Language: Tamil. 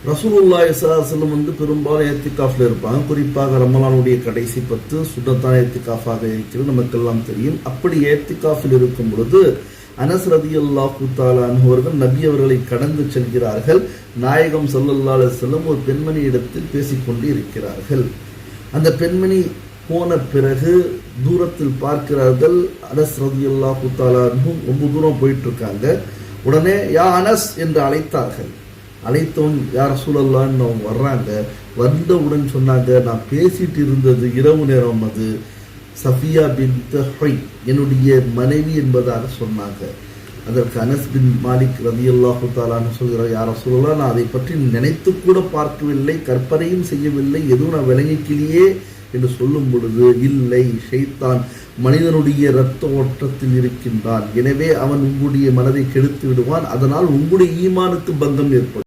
ரசூலுல்லாஹி ஸல்லல்லாஹு அலைஹி வஸல்லம் பெரும்பாலும் ஏத்திகாஃப்ல இருப்பாங்க. குறிப்பாக ரமலானுடைய கடைசி 10 சுன்னத்தான ஏத்திகாஃபாக இருக்கிறது, நமக்கெல்லாம் தெரியும். அப்படி ஏத்திகாஃபில் இருக்கும் பொழுது அனஸ் ரலியல்லாஹு தஆலா அன்ஹு அவர்கள் நபி அவர்களை கடந்து செல்கிறார்கள். நாயகம் ஸல்லல்லாஹு அலைஹி வஸல்லம் ஒரு பெண்மணி இடத்தில் பேசிக்கொண்டு இருக்கிறார்கள். அந்த பெண்மணி போன பிறகு தூரத்தில் பார்க்கிறார்கள். அனஸ் ரலியல்லாஹு தஆலா அன்ஹு ரொம்ப தூரம் போயிட்டு இருக்காங்க. உடனே யா அனஸ் என்று அழைத்தார்கள். அழைத்தவன் யா ரசூலல்லாஹ்னு அவங்க வர்றாங்க. வந்தவுடன் சொன்னாங்க, நான் பேசிட்டு இருந்தது இரவு நேரம், அது சஃபியா பின்த் ஹுய் என்னுடைய மனைவி என்பதாக சொன்னாங்க. அதற்கு அனஸ் பின் மாலிக் ரலியல்லாஹு தஆலா சொல்கிறார், யா ரசூலல்லாஹ், நான் அதை பற்றி நினைத்து கூட பார்க்கவில்லை, கற்பனையும் செய்யவில்லை, எதுவும் நான் விளங்கிக்கலையே என்று சொல்லும் பொழுது, இல்லை, ஷைத்தான் மனிதனுடைய இரத்த ஓட்டத்தில் இருக்கின்றான், எனவே அவன் உங்களுடைய மனதை கெடுத்து விடுவான், அதனால் உங்களுடைய ஈமானுக்கு பங்கம் ஏற்படும்.